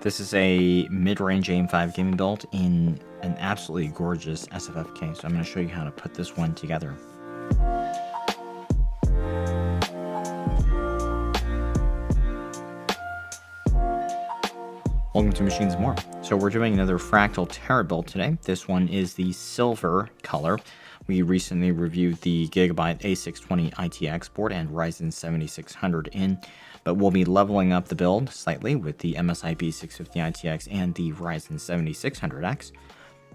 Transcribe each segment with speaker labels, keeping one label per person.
Speaker 1: This is a mid-range AM5 gaming build in an absolutely gorgeous SFF case. So I'm going to show you how to put this one together. Welcome to Machines More. So we're doing another Fractal Terra build today. This one is the silver color. We recently reviewed the Gigabyte A620 ITX board and Ryzen 7600 in, but we'll be leveling up the build slightly with the MSI B650 ITX and the Ryzen 7600X.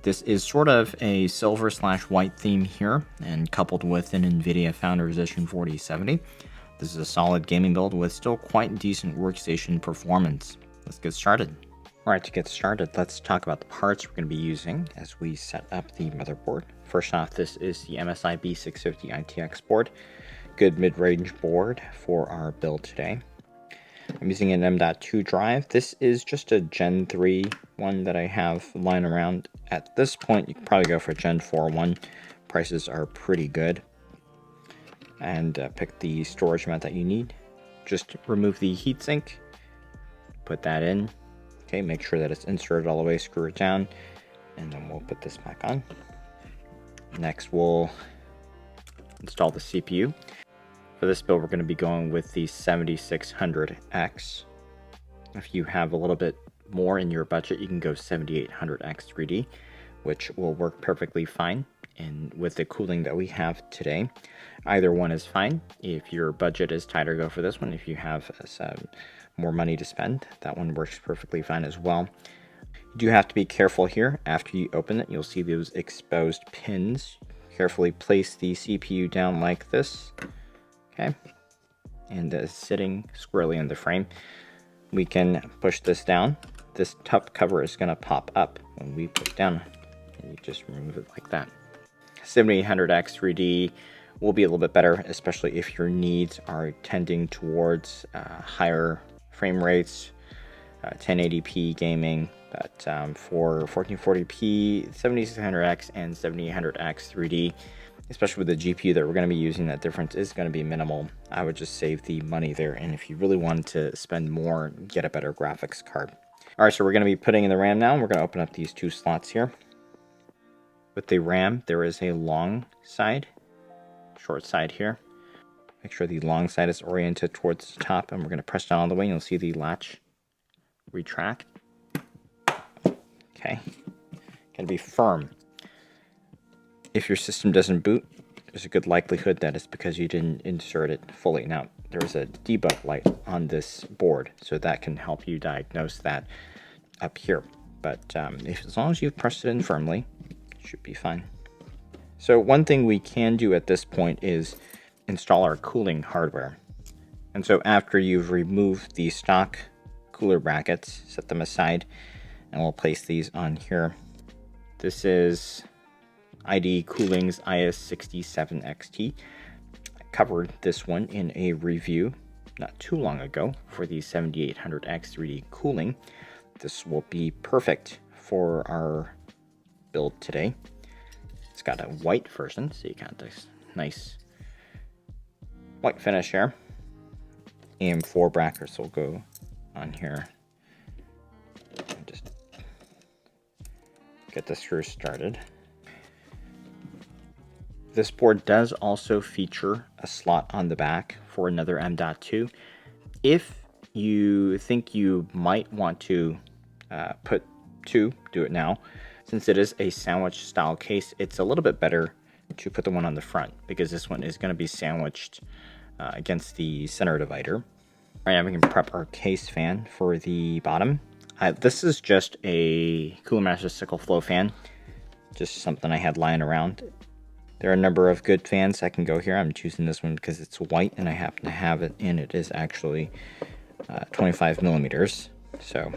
Speaker 1: This is sort of a silver/white theme here, and coupled with an NVIDIA Founders Edition 4070. This is a solid gaming build with still quite decent workstation performance. Let's get started. Alright, to get started, let's talk about the parts we're going to be using as we set up the motherboard. First off, this is the MSI B650 ITX board. Good mid-range board for our build today. I'm using an M.2 drive. This is just a Gen 3 one that I have lying around. At this point, you can probably go for a Gen 4 one. Prices are pretty good. And pick the storage amount that you need. Just remove the heatsink, put that in. Okay, make sure that it's inserted all the way, screw it down, and then we'll put this back on. Next, we'll install the CPU. For this build, we're going to be going with the 7600X. If you have a little bit more in your budget, you can go 7800X 3D, which will work perfectly fine. And with the cooling that we have today, either one is fine. If your budget is tighter, go for this one. If you have some more money to spend, that one works perfectly fine as well. You do have to be careful here. After you open it, you'll see those exposed pins. Carefully place the CPU down like this. Okay, and sitting squarely in the frame. We can push this down. This top cover is going to pop up when we put it down, and you just remove it like that. 7800X 3D will be a little bit better, especially if your needs are tending towards higher frame rates, 1080p gaming. But for 1440p, 7600X and 7800X 3D, especially with the GPU that we're going to be using, that difference is going to be minimal. I would just save the money there, and if you really wanted to spend more, get a better graphics card. Alright, so we're going to be putting in the RAM now. We're going to open up these two slots here. With the RAM, there is a long side, short side here. Make sure the long side is oriented towards the top, and we're going to press down all the way, and you'll see the latch retract. Okay, got to be firm. If your system doesn't boot, there's a good likelihood that it's because you didn't insert it fully. Now, there's a debug light on this board, so that can help you diagnose that up here. But as long as you've pressed it in firmly, it should be fine. So one thing we can do at this point is install our cooling hardware. And so after you've removed the stock cooler brackets, set them aside, and we'll place these on here. This is ID Cooling's IS67XT. I covered this one in a review not too long ago for the 7800X 3D cooling. This will be perfect for our build today. It's got a white version, so you got this nice white finish here. AM4 brackets will go on here. Just get the screw started. This board does also feature a slot on the back for another M.2. If you think you might want to put two, do it now. Since it is a sandwich style case, it's a little bit better to put the one on the front, because this one is going to be sandwiched against the center divider. All right, now we can prep our case fan for the bottom. This is just a Cooler Master Sickle Flow fan, just something I had lying around. There are a number of good fans that can go here. I'm choosing this one because it's white and I happen to have it, and it is actually 25 millimeters. So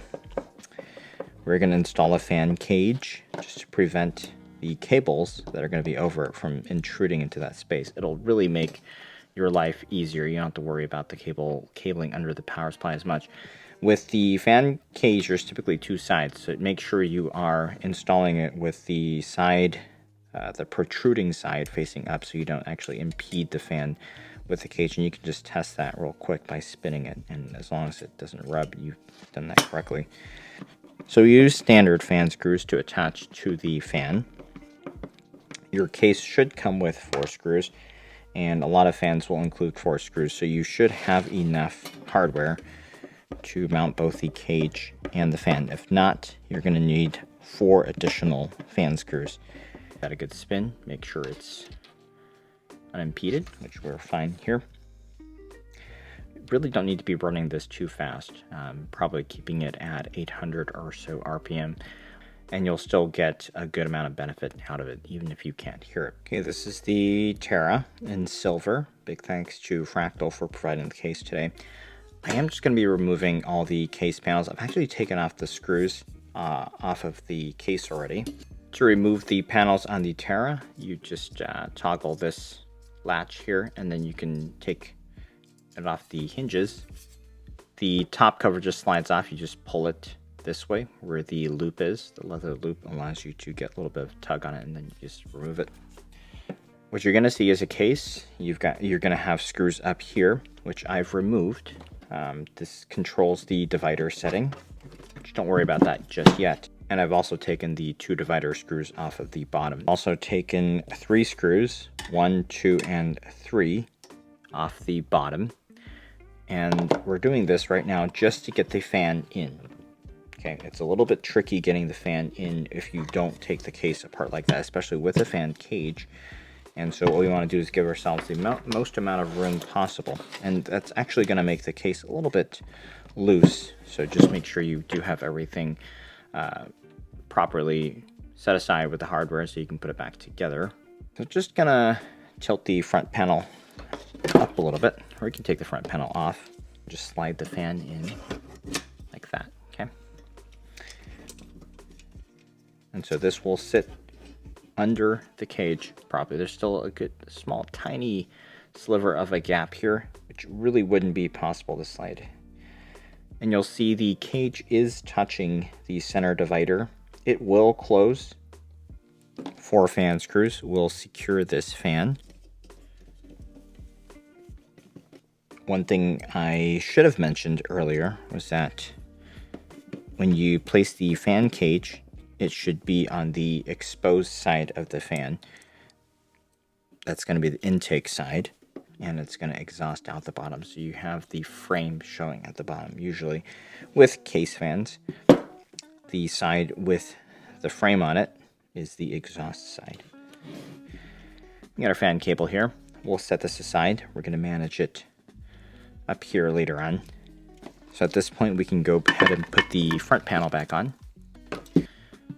Speaker 1: we're going to install a fan cage just to prevent the cables that are going to be over it from intruding into that space. It'll really make your life easier. You don't have to worry about the cabling under the power supply as much. With the fan cage, there's typically two sides, so make sure you are installing it with the side, the protruding side facing up, so you don't actually impede the fan with the cage. And you can just test that real quick by spinning it, and as long as it doesn't rub, you've done that correctly. So we use standard fan screws to attach to the fan. Your case should come with 4 screws, and a lot of fans will include 4 screws, so you should have enough hardware to mount both the cage and the fan. If not, you're going to need 4 additional fan screws. Got a good spin, make sure it's unimpeded, which we're fine here. Really don't need to be running this too fast, probably keeping it at 800 or so RPM, and you'll still get a good amount of benefit out of it, even if you can't hear it. Okay, this is the Terra in silver. Big thanks to Fractal for providing the case today. I am just going to be removing all the case panels. I've actually taken off the screws off of the case already. To remove the panels on the Terra, you just toggle this latch here, and then you can take it off the hinges. The top cover just slides off. You just pull it this way where the loop is. The leather loop allows you to get a little bit of tug on it, and then you just remove it. What you're going to see is a case. You're going to have screws up here, which I've removed. This controls the divider setting. Don't worry about that just yet. And I've also taken the 2 divider screws off of the bottom. Also taken 3 screws, 1, 2, and 3 off the bottom. And we're doing this right now just to get the fan in. Okay, it's a little bit tricky getting the fan in if you don't take the case apart like that, especially with the fan cage. And so what we want to do is give ourselves the most amount of room possible. And that's actually going to make the case a little bit loose. So just make sure you do have everything properly set aside with the hardware so you can put it back together. So just going to tilt the front panel up a little bit, or you can take the front panel off. Just slide the fan in like that, okay? And so this will sit under the cage properly. There's still a good small tiny sliver of a gap here, which really wouldn't be possible to slide. And you'll see the cage is touching the center divider. It will close. 4 fan screws will secure this fan. One thing I should have mentioned earlier was that when you place the fan cage, it should be on the exposed side of the fan. That's going to be the intake side, and it's going to exhaust out the bottom. So you have the frame showing at the bottom. Usually with case fans, the side with the frame on it is the exhaust side. We got our fan cable here. We'll set this aside. We're going to manage it up here later on. So at this point we can go ahead and put the front panel back on.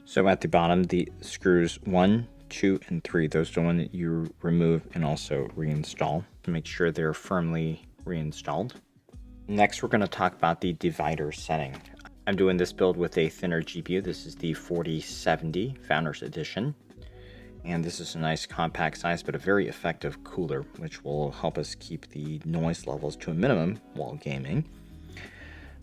Speaker 1: So at the bottom, the screws 1, 2, and 3, those are the ones that you remove and also reinstall to make sure they're firmly reinstalled. Next, we're going to talk about the divider setting. I'm doing this build with a thinner GPU. This is the 4070 Founders Edition. And this is a nice compact size, but a very effective cooler, which will help us keep the noise levels to a minimum while gaming.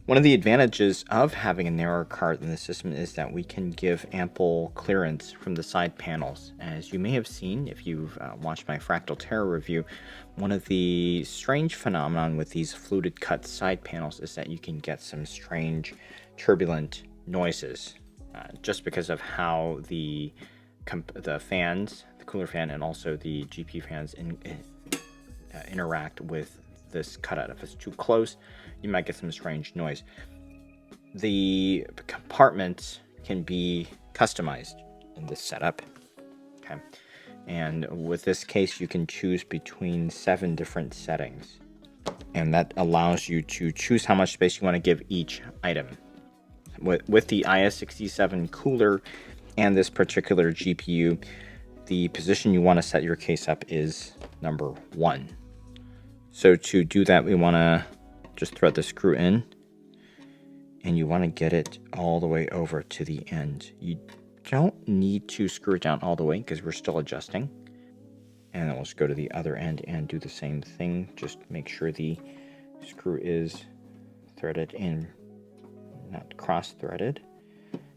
Speaker 1: One of the advantages of having a narrower card in the system is that we can give ample clearance from the side panels. As you may have seen if you've watched my Fractal Terra review, one of the strange phenomenon with these fluted cut side panels is that you can get some strange turbulent noises just because of how the fans, the cooler fan, and also the GPU fans interact with this cutout. If it's too close, you might get some strange noise. The compartments can be customized in this setup. Okay, and with this case, you can choose between 7 different settings, and that allows you to choose how much space you want to give each item. With the IS67 cooler and this particular GPU, the position you want to set your case up is number 1. So to do that, we want to just thread the screw in, and you want to get it all the way over to the end. You don't need to screw it down all the way because we're still adjusting. And then we'll just go to the other end and do the same thing. Just make sure the screw is threaded in, not cross-threaded.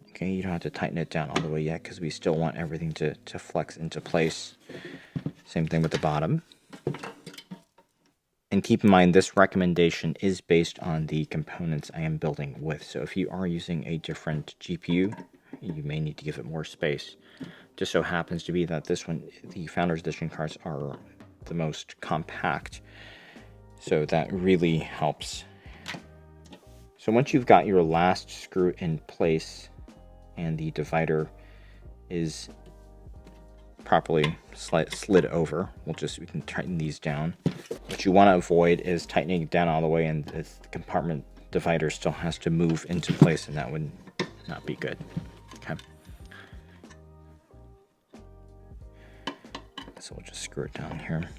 Speaker 1: Okay, you don't have to tighten it down all the way yet because we still want everything to flex into place. Same thing with the bottom. And keep in mind, this recommendation is based on the components I am building with. So if you are using a different GPU, you may need to give it more space. Just so happens to be that this one, the Founders Edition cards are the most compact. So that really helps. So once you've got your last screw in place and the divider is properly slid over, we can tighten these down. What you want to avoid is tightening it down all the way and the compartment divider still has to move into place, and that would not be good. Okay. So we'll just screw it down here.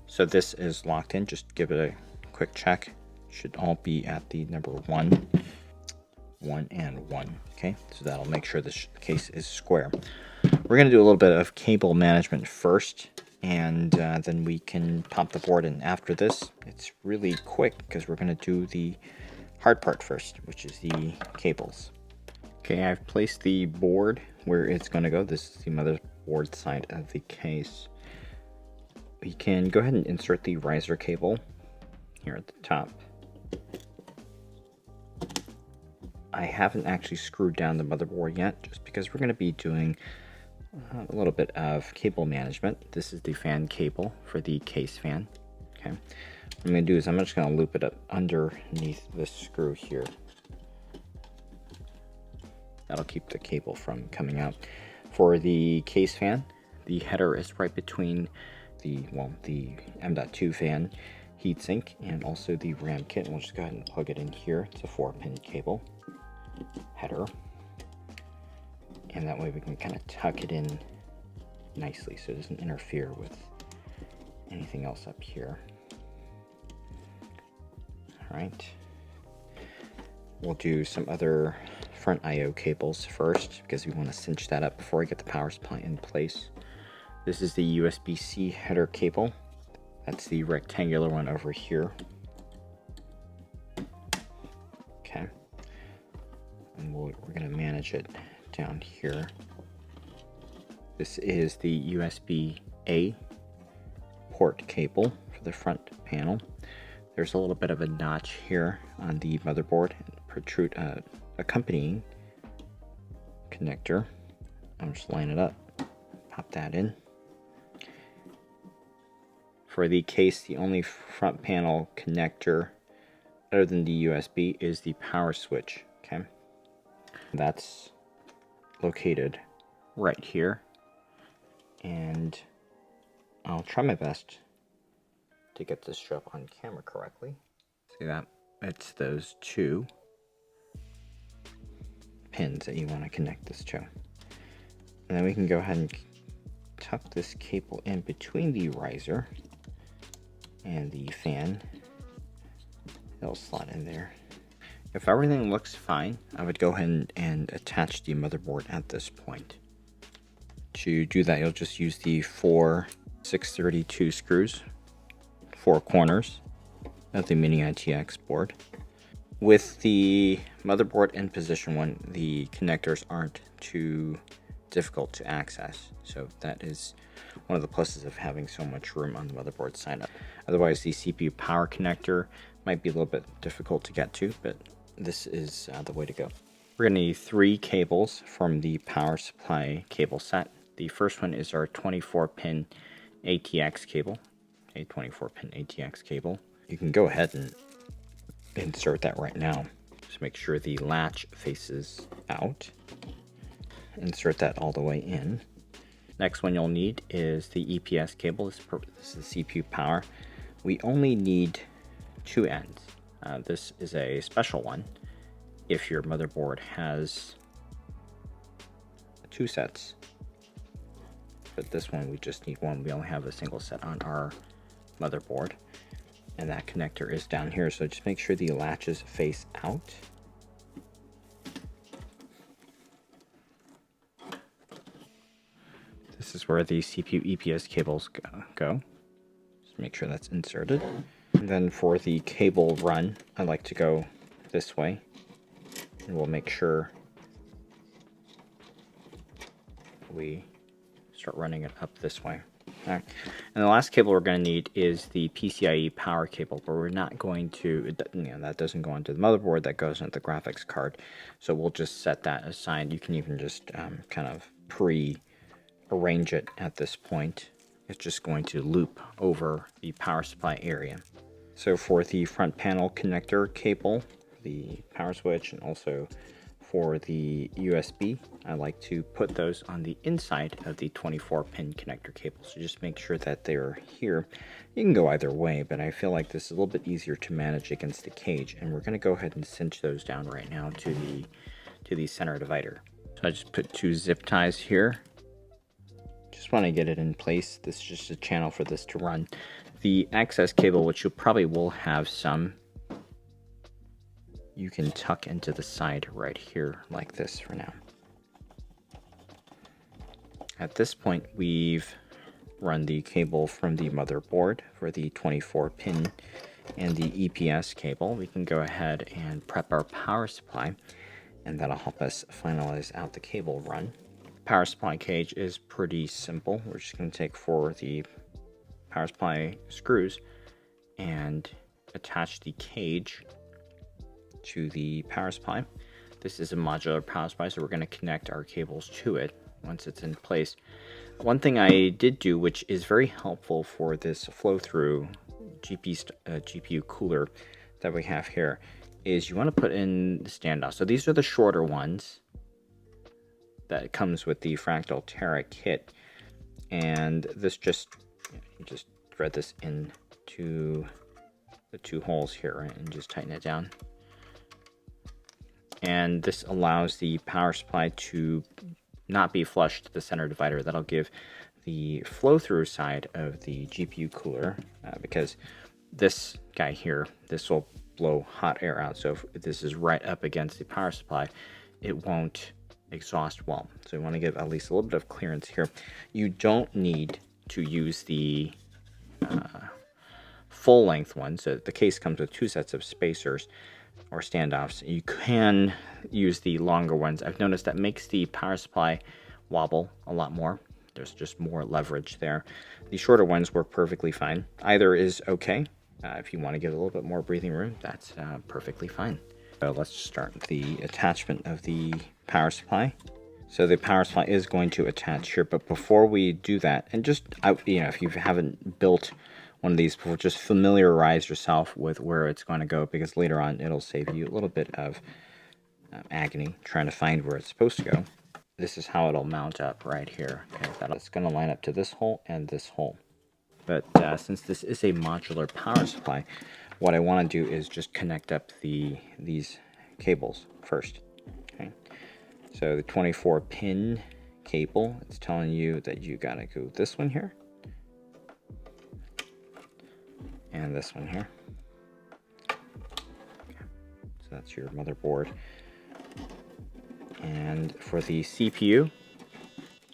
Speaker 1: So this is locked in. Just give it a quick check. Should all be at the number 1, 1, and 1. Okay, so that'll make sure this case is square. We're going to do a little bit of cable management first, and then we can pop the board in after this. It's really quick because we're going to do the hard part first, which is the cables. Okay, I've placed the board where it's going to go. This is the motherboard side of the case. We can go ahead and insert the riser cable here at the top. I haven't actually screwed down the motherboard yet, just because we're going to be doing a little bit of cable management. This is the fan cable for the case fan. Okay, what I'm going to do is I'm just going to loop it up underneath this screw here. That'll keep the cable from coming out. For the case fan, the header is right between the M.2 fan heatsink and also the RAM kit. We'll just go ahead and plug it in here. It's a 4-pin cable header, and that way we can kind of tuck it in nicely so it doesn't interfere with anything else up here. All right, we'll do some other front I/O cables first because we want to cinch that up before we get the power supply in place. This is the USB-C header cable. That's the rectangular one over here. Okay. And we're going to manage it down here. This is the USB-A port cable for the front panel. There's a little bit of a notch here on the motherboard and accompanying connector. I'm just line it up, pop that in. For the case, the only front panel connector other than the USB is the power switch. Okay, that's located right here, and I'll try my best to get this show up on camera correctly. See that? It's those 2 pins that you want to connect this to. And then we can go ahead and tuck this cable in between the riser and the fan. It'll slot in there. If everything looks fine, I would go ahead and attach the motherboard at this point. To do that, you'll just use the 4 632 screws, 4 corners of the mini-itx board. With the motherboard in position 1, the connectors aren't too difficult to access, so that is one of the pluses of having so much room on the motherboard side up. Otherwise, the CPU power connector might be a little bit difficult to get to, but this is the way to go. We're going to need 3 cables from the power supply cable set. The first one is our 24-pin ATX cable, a 24-pin ATX cable. You can go ahead and insert that right now. Just make sure the latch faces out. Insert that all the way in. Next one you'll need is the EPS cable. This is the CPU power. We only need 2 ends. This is a special one if your motherboard has 2 sets. But this one we just need 1. We only have a single set on our motherboard. And that connector is down here, so just make sure the latches face out. This is where the CPU EPS cables go. Just make sure that's inserted. And then for the cable run, I like to go this way. And we'll make sure we start running it up this way. Okay. And the last cable we're going to need is the PCIe power cable, but we're not going to, that doesn't go onto the motherboard, that goes into the graphics card. So we'll just set that aside. You can even just kind of pre-arrange it at this point. It's just going to loop over the power supply area. So for the front panel connector cable, the power switch, and also for the USB, I like to put those on the inside of the 24-pin connector cable. So just make sure that they're here. You can go either way, but I feel like this is a little bit easier to manage against the cage. And we're going to go ahead and cinch those down right now to the center divider. So I just put 2 zip ties here. Just want to get it in place. This is just a channel for this to run. The access cable, which you probably will have some, you can tuck into the side right here like this for now. At this point, we've run the cable from the motherboard for the 24-pin and the EPS cable. We can go ahead and prep our power supply, and that'll help us finalize out the cable run. Power supply cage is pretty simple. We're just going to take 4 of the power supply screws and attach the cage to the power supply. This is a modular power supply, so we're going to connect our cables to it once it's in place. One thing I did do, which is very helpful for this flow-through GPU cooler that we have here, is you want to put in the standoff. So these are the shorter ones that comes with the Fractal Terra kit, and this you just thread this into the 2 holes here, right, and just tighten it down. And this allows the power supply to not be flush to the center divider. That'll give the flow-through side of the GPU cooler, because this guy here, this will blow hot air out. So if this is right up against the power supply, it won't exhaust well. So you want to give at least a little bit of clearance here. You don't need to use the full-length one. So the case comes with 2 sets of spacers or standoffs. You can use the longer ones. I've noticed that makes the power supply wobble a lot more. There's just more leverage there. The shorter ones work perfectly fine. Either is okay. If you want to get a little bit more breathing room, that's perfectly fine. So let's start the attachment of the power supply. So the power supply is going to attach here, but before we do that, and just, if you haven't built one of these before, just familiarize yourself with where it's going to go, because later on it'll save you a little bit of agony trying to find where it's supposed to go. This is how it'll mount up right here. Okay, that's going to line up to this hole and this hole. But since this is a modular power supply, what I want to do is just connect up these cables first. Okay, so the 24-pin cable, it's telling you that you got to go this one here, and this one here. Okay. So that's your motherboard. And for the CPU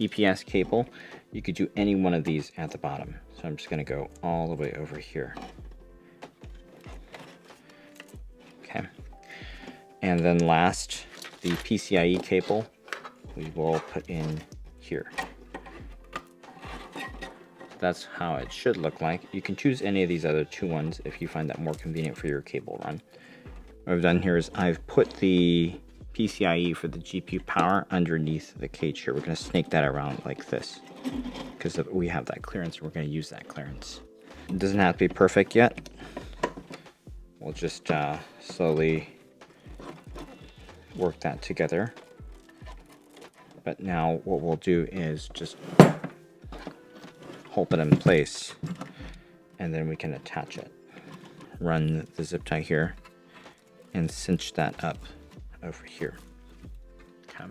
Speaker 1: EPS cable, you could do any one of these at the bottom. So I'm just going to go all the way over here. Okay. And then last, the PCIe cable we will put in here. That's how it should look like. You can choose any of these other 2 ones if you find that more convenient for your cable run. What I've done here is I've put the PCIe for the GPU power underneath the cage here. We're going to snake that around like this, because we have that clearance, we're going to use that clearance. It doesn't have to be perfect yet. We'll just slowly work that together. But now what we'll do is just hold it in place, and then we can attach it. Run the zip tie here and cinch that up over here. Okay.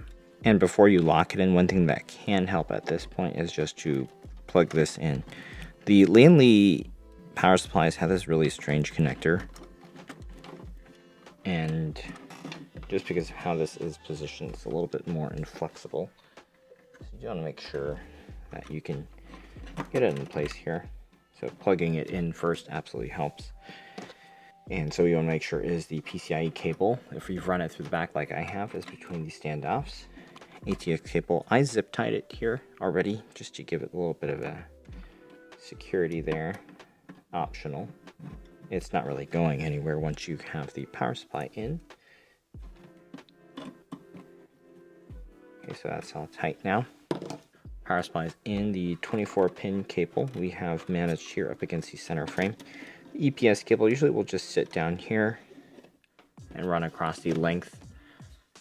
Speaker 1: And before you lock it in, one thing that can help at this point is just to plug this in. The Lanley power supplies have this really strange connector, and just because of how this is positioned, it's a little bit more inflexible. So you want to make sure that you can get it in place here. So plugging it in first absolutely helps. And so you want to make sure is the PCIe cable, if you've run it through the back like I have, is between the standoffs. ATX cable, I zip tied it here already just to give it a little bit of a security there, optional. It's not really going anywhere once you have the power supply in. Okay, so that's all tight now. Power supply is in. The 24-pin cable we have managed here up against the center frame. The EPS cable usually will just sit down here and run across the length.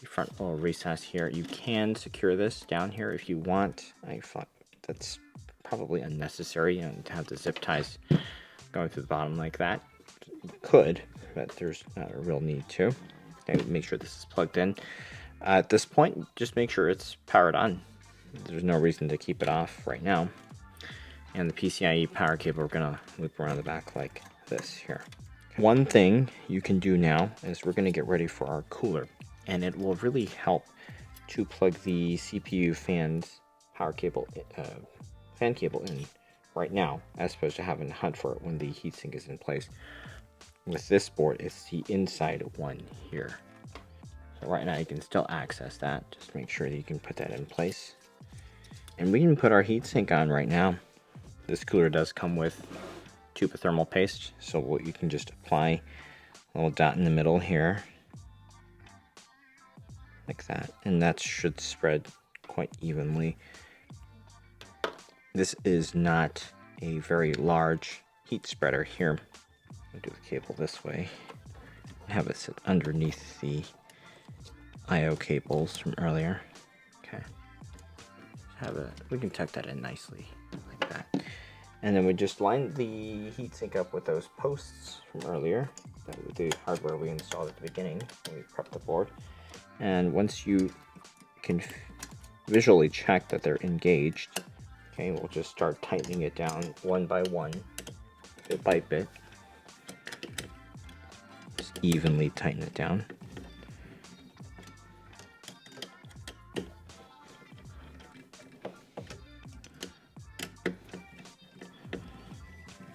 Speaker 1: The front little recess here. You can secure this down here if you want. I thought that's probably unnecessary, to have the zip ties going through the bottom like that. You could, but there's not a real need to. Okay, make sure this is plugged in. At this point, just make sure it's powered on. There's no reason to keep it off right now. And the PCIe power cable, we're gonna loop around the back like this here. One thing you can do now is we're gonna get ready for our cooler, and it will really help to plug the CPU fan's power cable, fan cable in right now, as opposed to having to hunt for it when the heatsink is in place. With this board, it's the inside one here. So right now you can still access that. Just make sure that you can put that in place. And we can put our heatsink on right now. This cooler does come with tube of thermal paste, so you can just apply a little dot in the middle here, like that, and that should spread quite evenly. This is not a very large heat spreader here. I'll do the cable this way. Have it sit underneath the I/O cables from earlier. Okay. We can tuck that in nicely like that. And then we just line the heatsink up with those posts from earlier, the hardware we installed at the beginning when we prepped the board. And once you can visually check that they're engaged, okay, we'll just start tightening it down one by one, bit by bit. Just evenly tighten it down.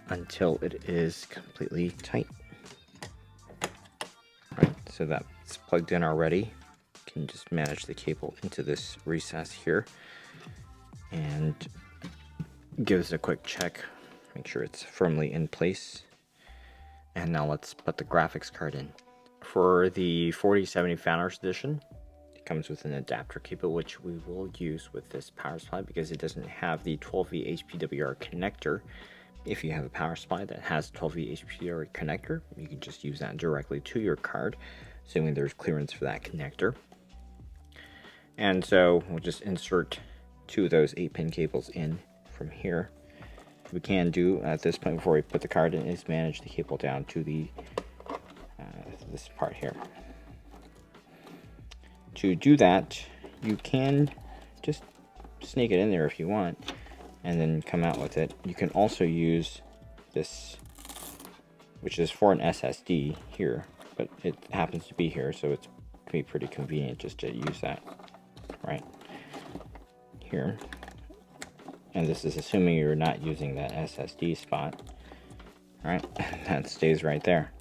Speaker 1: Until it is completely tight. Right, so that's plugged in already. You can just manage the cable into this recess here and give us a quick check. Make sure it's firmly in place. And now let's put the graphics card in. For the 4070 Founders Edition, it comes with an adapter cable, which we will use with this power supply because it doesn't have the 12V HPWR connector. If you have a power supply that has 12V HPWR connector, you can just use that directly to your card, assuming there's clearance for that connector. And so we'll just insert two of those 8-pin cables in from here. What we can do at this point before we put the card in is manage the cable down to the this part here. To do that, you can just snake it in there if you want, and then come out with it. You can also use this, which is for an SSD here, but it happens to be here, so it's can be pretty convenient just to use that right here. And this is assuming you're not using that SSD spot, right? That stays right there.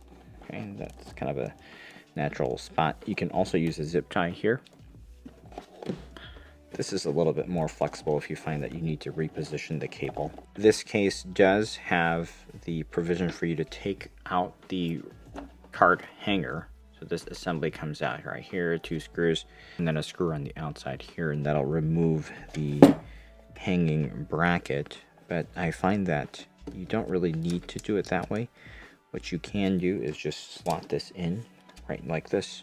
Speaker 1: Okay, that's kind of a natural spot. You can also use a zip tie here. This is a little bit more flexible if you find that you need to reposition the cable. This case does have the provision for you to take out the card hanger. So this assembly comes out right here, 2 screws, and then a screw on the outside here, and that'll remove the hanging bracket. But I find that you don't really need to do it that way. What you can do is just slot this in right like this.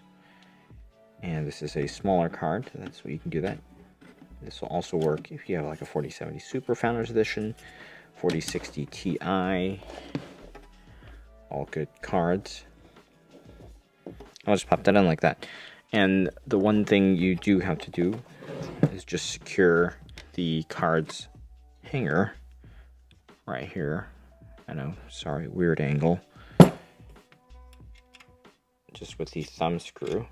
Speaker 1: And this is a smaller card, that's what you can do that. This will also work if you have like a 4070 Super Founders Edition, 4060 Ti, all good cards. I'll just pop that in like that. And the one thing you do have to do is just secure the card's hanger right here. I know, sorry, weird angle. Just with the thumb screw.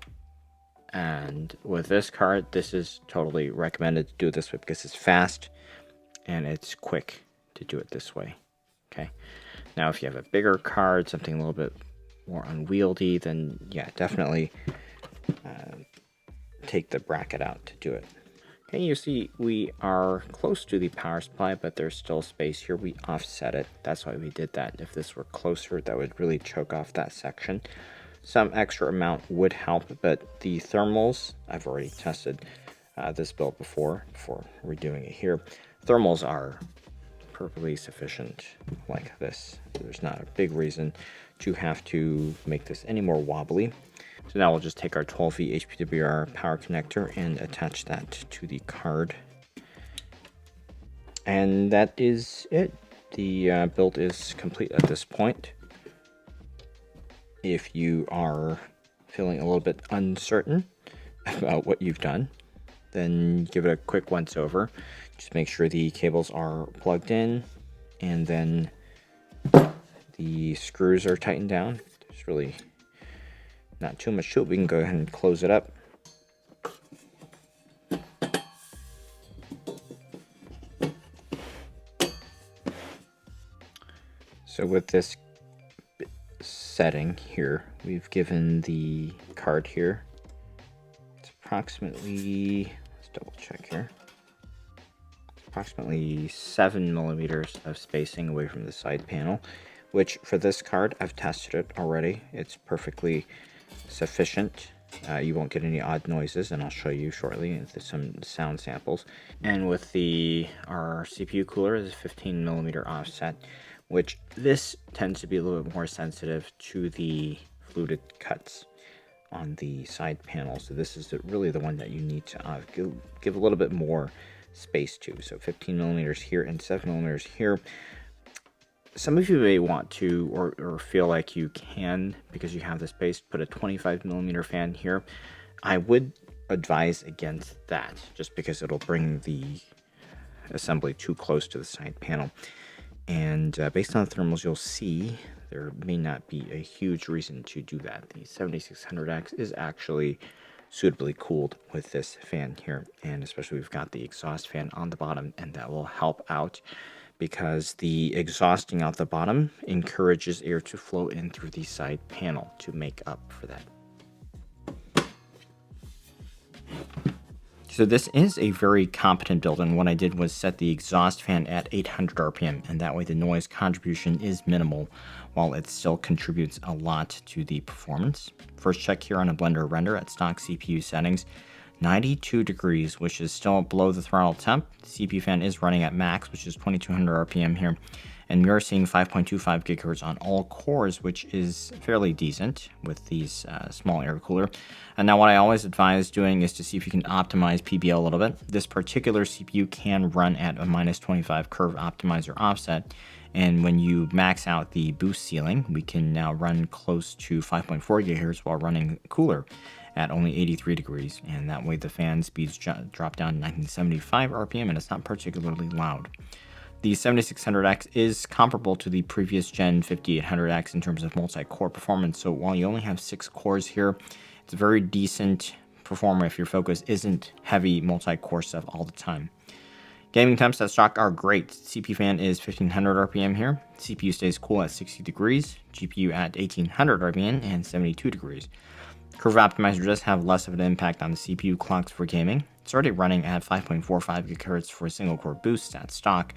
Speaker 1: And with this card, this is totally recommended to do it this way because it's fast and it's quick to do it this way. Okay. Now, if you have a bigger card, something a little bit more unwieldy, then yeah, definitely take the bracket out to do it. Okay, you see we are close to the power supply, but there's still space here. We offset it. That's why we did that. If this were closer, that would really choke off that section. Some extra amount would help, but the thermals, I've already tested this build before redoing it here. Thermals are perfectly sufficient like this. There's not a big reason to have to make this any more wobbly. So now we'll just take our 12V HPWR power connector and attach that to the card. And that is it. The build is complete at this point. If you are feeling a little bit uncertain about what you've done, then give it a quick once over. Just make sure the cables are plugged in, and then the screws are tightened down. There's really not too much to it. We can go ahead and close it up. So with this setting here, we've given the card here, it's approximately, let's double check here, approximately 7 millimeters of spacing away from the side panel, which for this card, I've tested it already. It's perfectly sufficient. You won't get any odd noises, and I'll show you shortly with some sound samples. And with our CPU cooler is 15 millimeter offset, which this tends to be a little bit more sensitive to the fluted cuts on the side panel. So this is really the one that you need to give a little bit more space to. So 15 millimeters here and 7 millimeters here. Some of you may want to, or feel like you can, because you have the space, put a 25 millimeter fan here. I would advise against that, just because it'll bring the assembly too close to the side panel. And based on the thermals you'll see, there may not be a huge reason to do that. The 7600X is actually suitably cooled with this fan here, and especially we've got the exhaust fan on the bottom, and that will help out because the exhausting out the bottom encourages air to flow in through the side panel to make up for that. So this is a very competent build, and what I did was set the exhaust fan at 800 RPM, and that way the noise contribution is minimal, while it still contributes a lot to the performance. First check here on a Blender render at stock CPU settings, 92 degrees, which is still below the throttle temp. The CPU fan is running at max, which is 2200 RPM here, and we are seeing 5.25 gigahertz on all cores, which is fairly decent with these small air cooler. And now what I always advise doing is to see if you can optimize PBL a little bit. This particular CPU can run at a -25 curve optimizer offset, and when you max out the boost ceiling, we can now run close to 5.4 gigahertz while running cooler at only 83 degrees, and that way the fan speeds drop down to 1975 RPM, and it's not particularly loud. The 7600X is comparable to the previous gen 5800X in terms of multi-core performance, so while you only have 6 cores here, it's a very decent performer if your focus isn't heavy multi-core stuff all the time. Gaming temps at stock are great. CPU fan is 1500 RPM here, CPU stays cool at 60 degrees, GPU at 1800 RPM and 72 degrees. Curve Optimizer does have less of an impact on the CPU clocks for gaming. It's already running at 5.45 GHz for a single core boost at stock,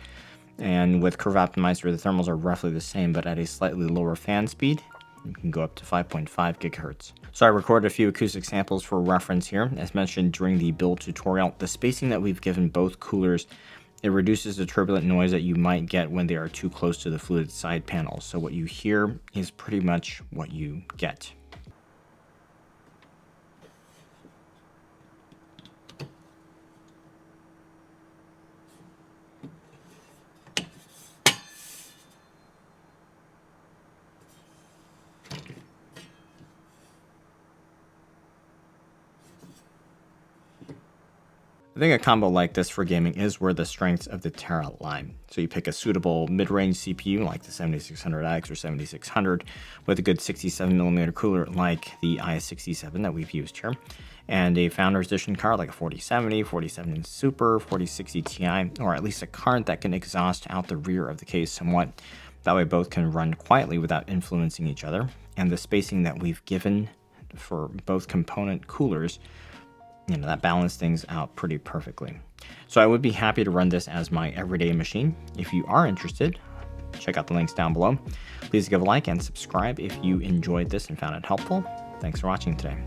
Speaker 1: and with Curve Optimizer, the thermals are roughly the same, but at a slightly lower fan speed. You can go up to 5.5 gigahertz. So I recorded a few acoustic samples for reference here. As mentioned during the build tutorial, the spacing that we've given both coolers, it reduces the turbulent noise that you might get when they are too close to the fluted side panels. So what you hear is pretty much what you get. I think a combo like this for gaming is where the strengths of the Terra lie. So you pick a suitable mid-range CPU like the 7600X or 7600 with a good 67mm cooler like the i67 that we've used here, and a Founders Edition card like a 4070, 4070 Super, 4060 Ti, or at least a card that can exhaust out the rear of the case somewhat. That way both can run quietly without influencing each other, and the spacing that we've given for both component coolers that balanced things out pretty perfectly. So I would be happy to run this as my everyday machine. If you are interested, check out the links down below. Please give a like and subscribe if you enjoyed this and found it helpful. Thanks for watching today.